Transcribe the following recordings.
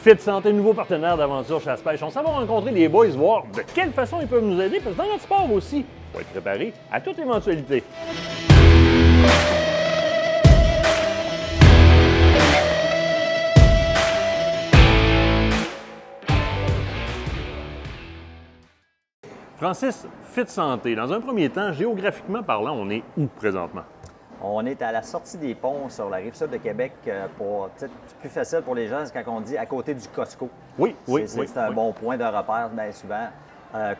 Fit Santé, nouveau partenaire d'Aventure Chasse-Pêche. On s'en va rencontrer les boys, voir de quelle façon ils peuvent nous aider, parce que dans notre sport aussi, il faut être préparé à toute éventualité. Francis, Fit Santé, dans un premier temps, géographiquement parlant, on est où présentement? On est à la sortie des ponts sur la rive sud de Québec. C'est plus facile pour les gens, c'est quand on dit à côté du Costco. Oui. C'est un bon point de repère, bien souvent.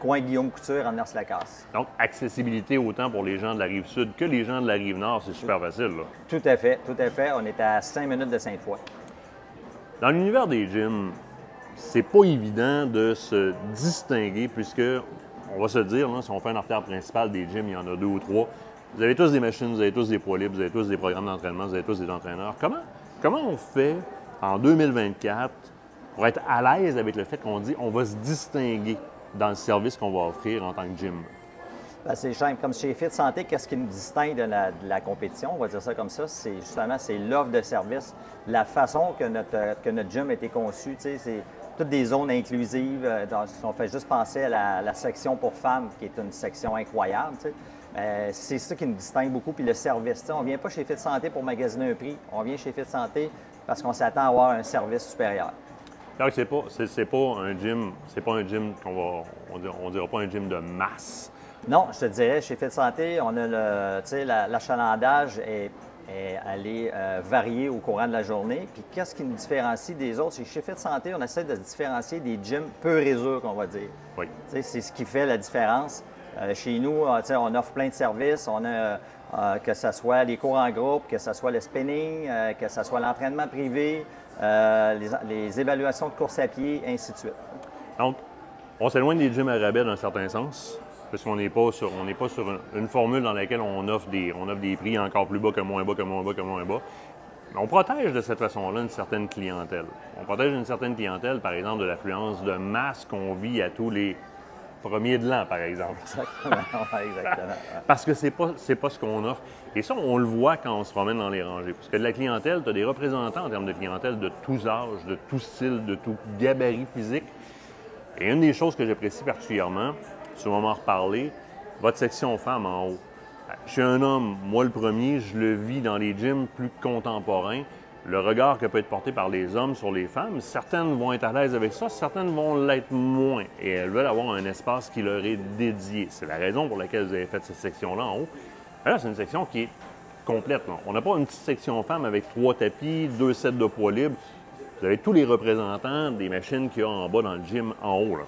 Coin Guillaume Couture, en Lacasse. Donc, accessibilité autant pour les gens de la rive sud que les gens de la rive nord, c'est super facile, là. Tout à fait, tout à fait. On est à 5 minutes de Sainte-Foy. Dans l'univers des gyms, c'est pas évident de se distinguer puisque, on va se dire, là, si on fait une artère principale des gyms, il y en a 2 ou 3. Vous avez tous des machines, vous avez tous des poids libres, vous avez tous des programmes d'entraînement, vous avez tous des entraîneurs. Comment on fait en 2024 pour être à l'aise avec le fait qu'on dit on va se distinguer dans le service qu'on va offrir en tant que gym? Ben, c'est simple. Comme chez Fit Santé, qu'est-ce qui nous distingue de la compétition? On va dire ça comme ça. C'est justement l'offre de service, la façon que notre gym a été conçu. C'est toutes des zones inclusives. On fait juste penser à la section pour femmes, qui est une section incroyable. C'est ça qui nous distingue beaucoup. Puis le service. On ne vient pas chez Fit Santé pour magasiner un prix. On vient chez Fit Santé parce qu'on s'attend à avoir un service supérieur. Alors, c'est pas un gym on dira pas un gym de masse. Non, je te dirais, chez Fit Santé, on a l'achalandage est allé varier au courant de la journée. Puis qu'est-ce qui nous différencie des autres? C'est que chez Fit Santé, on essaie de se différencier des gyms peu réseaux, qu'on va dire. Oui. C'est ce qui fait la différence. Chez nous, on offre plein de services. On a que ce soit les cours en groupe, que ce soit le spinning, que ce soit l'entraînement privé, les évaluations de course à pied, ainsi de suite. Donc, on s'éloigne des gyms à rabais dans un certain sens, parce qu'on n'est pas sur une formule dans laquelle on offre des prix encore plus bas que moins bas, que moins bas, que moins bas. Mais on protège de cette façon-là une certaine clientèle. On protège une certaine clientèle, par exemple, de l'affluence de masse qu'on vit à tous les premiers de l'an, par exemple. Exactement. Parce que c'est pas ce qu'on offre. Et ça, on le voit quand on se promène dans les rangées. Parce que de la clientèle, tu as des représentants en termes de clientèle de tous âges, de tout style, de tout gabarit physique. Et une des choses que j'apprécie particulièrement, si on va m'en reparler, votre section femmes en haut. Je suis un homme, moi le premier, je le vis dans les gyms plus contemporains. Le regard que peut être porté par les hommes sur les femmes, certaines vont être à l'aise avec ça, certaines vont l'être moins. Et elles veulent avoir un espace qui leur est dédié. C'est la raison pour laquelle vous avez fait cette section-là en haut. Là, c'est une section qui est complète. Là. On n'a pas une petite section femmes avec 3 tapis, 2 sets de poids libres. Vous avez tous les représentants des machines qu'il y a en bas dans le gym en haut. Là.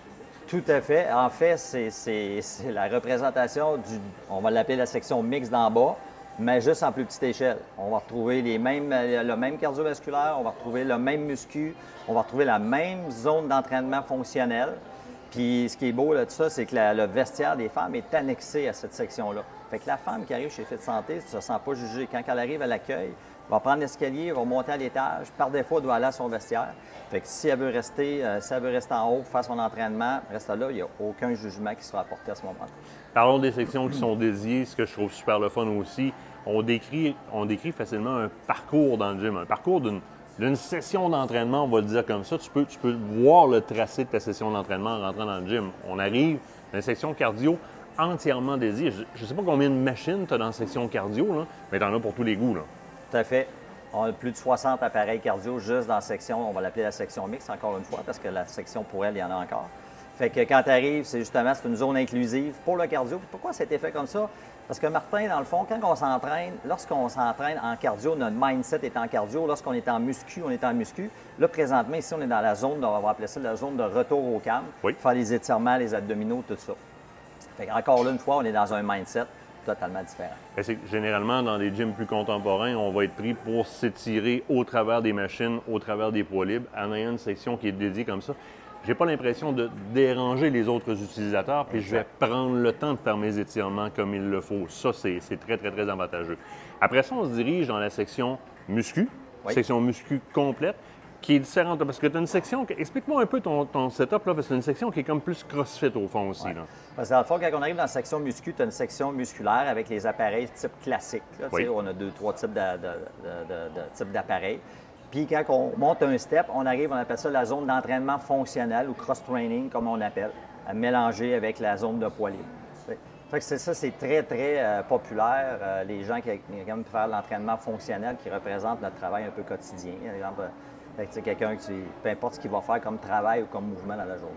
Tout à fait. En fait, c'est la représentation on va l'appeler la section mixte d'en bas, mais juste en plus petite échelle. On va retrouver le même cardiovasculaire, on va retrouver le même muscu, on va retrouver la même zone d'entraînement fonctionnel. Puis ce qui est beau là, de ça, c'est que le vestiaire des femmes est annexé à cette section-là. Fait que la femme qui arrive chez Fit Santé ne se sent pas jugée. Quand elle arrive à l'accueil, elle va prendre l'escalier, elle va monter à l'étage. Par défaut, elle doit aller à son vestiaire. Fait que si elle veut rester en haut, faire son entraînement, reste là, il n'y a aucun jugement qui sera apporté à ce moment-là. Parlons des sections qui sont dédiées, ce que je trouve super le fun aussi. On décrit facilement un parcours dans le gym, un parcours d'une session d'entraînement, on va le dire comme ça. Tu peux voir le tracé de ta session d'entraînement en rentrant dans le gym. On arrive dans une section cardio entièrement dédiée. Je ne sais pas combien de machines tu as dans la section cardio, là, mais tu en as pour tous les goûts. Là. Tout à fait. On a plus de 60 appareils cardio juste dans la section, on va l'appeler la section mixte encore une fois, parce que la section pour elle, il y en a encore. Fait que quand tu arrives, c'est une zone inclusive pour le cardio. Pourquoi ça a été fait comme ça? Parce que Martin, dans le fond, quand on s'entraîne, lorsqu'on s'entraîne en cardio, notre mindset est en cardio. Lorsqu'on est en muscu, on est en muscu. Là, présentement, ici, on est dans la zone, on va appeler ça la zone de retour au calme. Oui. Faire les étirements, les abdominaux, tout ça. Fait encore là, une fois, on est dans un mindset totalement différent. Généralement, dans des gyms plus contemporains, on va être pris pour s'étirer au travers des machines, au travers des poids libres. En ayant une section qui est dédiée comme ça, j'ai pas l'impression de déranger les autres utilisateurs, puis je vais prendre le temps de faire mes étirements comme il le faut. Ça, c'est très, très, très avantageux. Après ça, on se dirige dans la section muscu, section muscu complète, qui est différente. Parce que tu as une section... Explique-moi un peu ton setup, là, parce que c'est une section qui est comme plus crossfit au fond aussi. Là. Parce que dans le fond, quand on arrive dans la section muscu, tu as une section musculaire avec les appareils type classique. Là, on a 2-3 types d'appareils. Puis quand on monte un step, on arrive, on appelle ça la zone d'entraînement fonctionnel ou cross-training, comme on appelle, à mélanger avec la zone de poids libre. Fait que c'est très, très populaire. Les gens qui aiment faire l'entraînement fonctionnel qui représente notre travail un peu quotidien. Par exemple, quelqu'un qui, peu importe ce qu'il va faire comme travail ou comme mouvement dans la journée.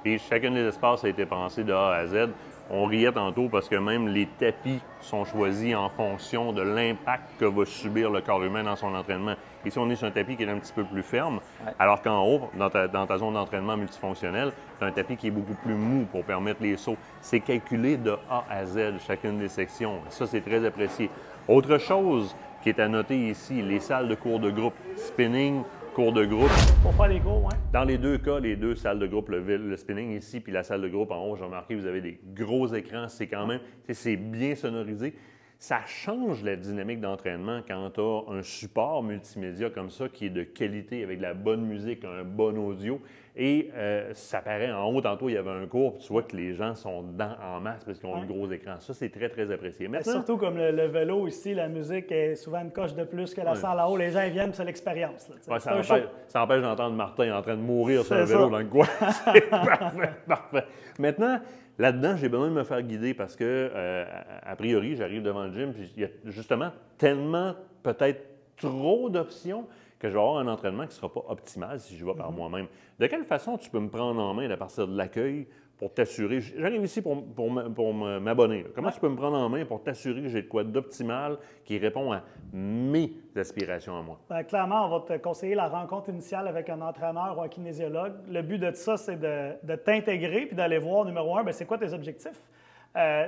Et chacun des espaces a été pensé de A à Z. On riait tantôt parce que même les tapis sont choisis en fonction de l'impact que va subir le corps humain dans son entraînement. Ici, on est sur un tapis qui est un petit peu plus ferme, alors qu'en haut, dans ta zone d'entraînement multifonctionnel, tu as un tapis qui est beaucoup plus mou pour permettre les sauts. C'est calculé de A à Z, chacune des sections. Ça, c'est très apprécié. Autre chose qui est à noter ici, les salles de cours de groupe, spinning, cours de groupe. Pour faire les cours, oui. Dans les deux cas, les deux salles de groupe, le spinning ici puis la salle de groupe en haut, j'ai remarqué, vous avez des gros écrans. C'est quand même, c'est bien sonorisé. Ça change la dynamique d'entraînement quand tu as un support multimédia comme ça qui est de qualité avec de la bonne musique, un bon audio. Et ça paraît en haut, tantôt, il y avait un cours, puis tu vois que les gens sont dedans en masse parce qu'ils ont le gros écran. Ça, c'est très, très apprécié. Maintenant, surtout comme le vélo ici, la musique est souvent une coche de plus que la salle en haut. Les gens ils viennent, c'est l'expérience. Ça empêche d'entendre Martin en train de mourir sur un vélo dans le coin. C'est parfait, parfait. Maintenant, là-dedans, j'ai besoin de me faire guider parce que, a priori, j'arrive devant le gym, puis il y a justement tellement, peut-être trop d'options que je vais avoir un entraînement qui ne sera pas optimal si je vais par moi-même. De quelle façon tu peux me prendre en main à partir de l'accueil pour t'assurer? J'arrive ici pour m'abonner. Comment tu peux me prendre en main pour t'assurer que j'ai de quoi d'optimal qui répond à mes aspirations à moi? Bien, clairement, on va te conseiller la rencontre initiale avec un entraîneur ou un kinésiologue. Le but de ça, c'est de t'intégrer puis d'aller voir, numéro un, bien, c'est quoi tes objectifs?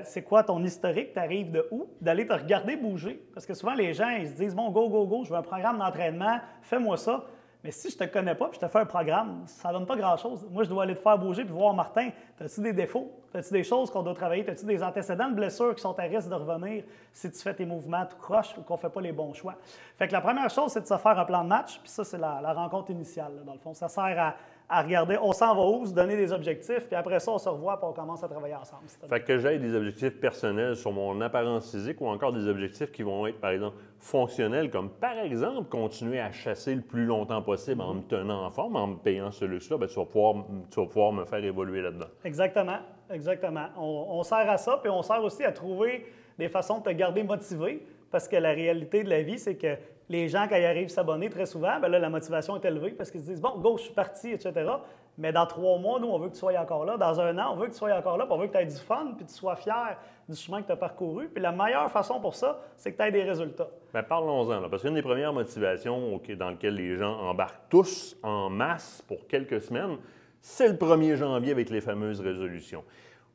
C'est quoi ton historique? Tu arrives de où? D'aller te regarder bouger. Parce que souvent, les gens, ils se disent, bon, go, go, go, je veux un programme d'entraînement, fais-moi ça. Mais si je ne te connais pas et je te fais un programme, ça ne donne pas grand-chose. Moi, je dois aller te faire bouger puis voir, Martin, as-tu des défauts? As-tu des choses qu'on doit travailler? As-tu des antécédents de blessures qui sont à risque de revenir si tu fais tes mouvements tout croche ou qu'on ne fait pas les bons choix? Fait que la première chose, c'est de se faire un plan de match. Puis ça, c'est la rencontre initiale, là, dans le fond. Ça sert à regarder, on s'en va où, se donner des objectifs, puis après ça, on se revoit et on commence à travailler ensemble. Fait que j'aille des objectifs personnels sur mon apparence physique ou encore des objectifs qui vont être, par exemple, fonctionnels, comme par exemple, continuer à chasser le plus longtemps possible en me tenant en forme, en me payant ce luxe-là, bien, tu vas pouvoir me faire évoluer là-dedans. Exactement, exactement. On sert à ça, puis on sert aussi à trouver des façons de te garder motivé, parce que la réalité de la vie, c'est que les gens, quand ils arrivent s'abonner, très souvent, bien là, la motivation est élevée parce qu'ils se disent, bon, go, je suis parti, etc. Mais dans 3 mois, nous, on veut que tu sois encore là. Dans 1 an, on veut que tu sois encore là, puis on veut que tu aies du fun, puis que tu sois fier du chemin que tu as parcouru. Puis la meilleure façon pour ça, c'est que tu aies des résultats. Bien, parlons-en, là, parce qu'une des premières motivations dans lesquelles les gens embarquent tous en masse pour quelques semaines, c'est le 1er janvier avec les fameuses résolutions.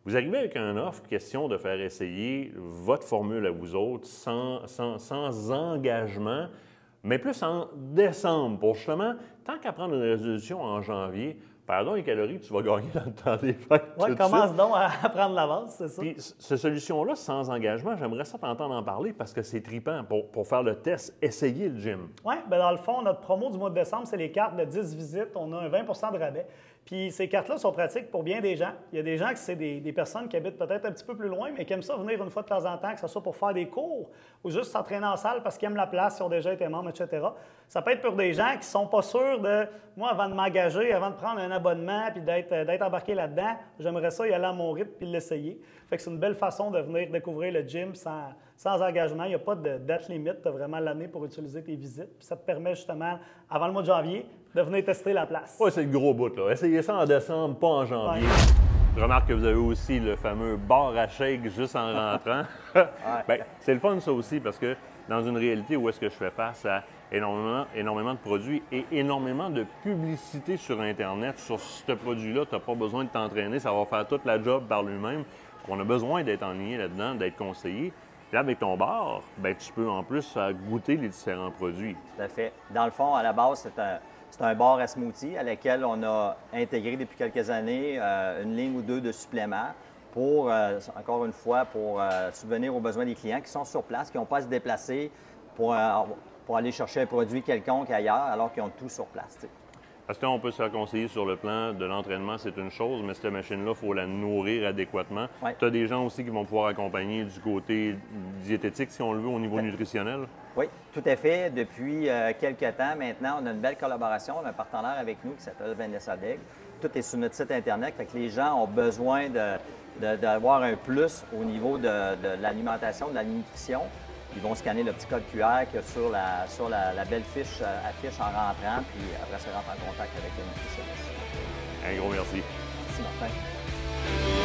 Vous arrivez avec un offre, question de faire essayer votre formule à vous autres sans engagement, mais plus en décembre pour justement, tant qu'à prendre une résolution en janvier, pardon les calories que tu vas gagner dans le temps des fêtes. Oui, commence donc à prendre l'avance, c'est ça. Puis, cette solution-là, sans engagement, j'aimerais ça t'entendre en parler parce que c'est trippant pour faire le test, essayer le gym. Oui, bien dans le fond, notre promo du mois de décembre, c'est les cartes de 10 visites. On a un 20 de rabais. Puis ces cartes-là sont pratiques pour bien des gens. Il y a des gens qui c'est des personnes qui habitent peut-être un petit peu plus loin, mais qui aiment ça venir une fois de temps en temps, que ce soit pour faire des cours ou juste s'entraîner en salle parce qu'ils aiment la place, ils ont déjà été membres, etc. Ça peut être pour des gens qui ne sont pas sûrs de, moi, avant de m'engager, avant de prendre un abonnement puis d'être embarqué là-dedans, j'aimerais ça y aller à mon rythme puis l'essayer. Fait que c'est une belle façon de venir découvrir le gym sans engagement. Il n'y a pas de date limite. Tu as vraiment l'année pour utiliser tes visites. Puis ça te permet justement, avant le mois de janvier, de venir tester la place. Oui, c'est le gros bout, là. Essayez ça en décembre, pas en janvier. Ouais. Je remarque que vous avez aussi le fameux bar à shake juste en rentrant. Bien, c'est le fun, ça aussi, parce que dans une réalité où est-ce que je fais face à énormément de produits et énormément de publicité sur Internet sur ce produit-là, tu n'as pas besoin de t'entraîner, ça va faire toute la job par lui-même. On a besoin d'être enligné là-dedans, d'être conseillé. Là, avec ton bar, bien, tu peux en plus goûter les différents produits. Tout à fait. Dans le fond, à la base, c'est un bar à smoothie à laquelle on a intégré depuis quelques années une ligne ou deux de suppléments pour, encore une fois, pour subvenir aux besoins des clients qui sont sur place, qui n'ont pas à se déplacer pour aller chercher un produit quelconque ailleurs alors qu'ils ont tout sur place. T'sais. Parce qu'on peut se faire conseiller sur le plan de l'entraînement, c'est une chose, mais cette machine-là, il faut la nourrir adéquatement. Ouais. Tu as des gens aussi qui vont pouvoir accompagner du côté diététique, si on le veut, au niveau nutritionnel? Oui, tout à fait. Depuis quelques temps maintenant, on a une belle collaboration. On a un partenaire avec nous qui s'appelle Vanessa Degg. Tout est sur notre site Internet. Fait que les gens ont besoin d'avoir un plus au niveau de l'alimentation, de la nutrition. Ils vont scanner le petit code QR qu'il y a sur la belle fiche affiche en rentrant, puis après se rentrer en contact avec le nutritionniste. Un gros merci. Merci, Martin.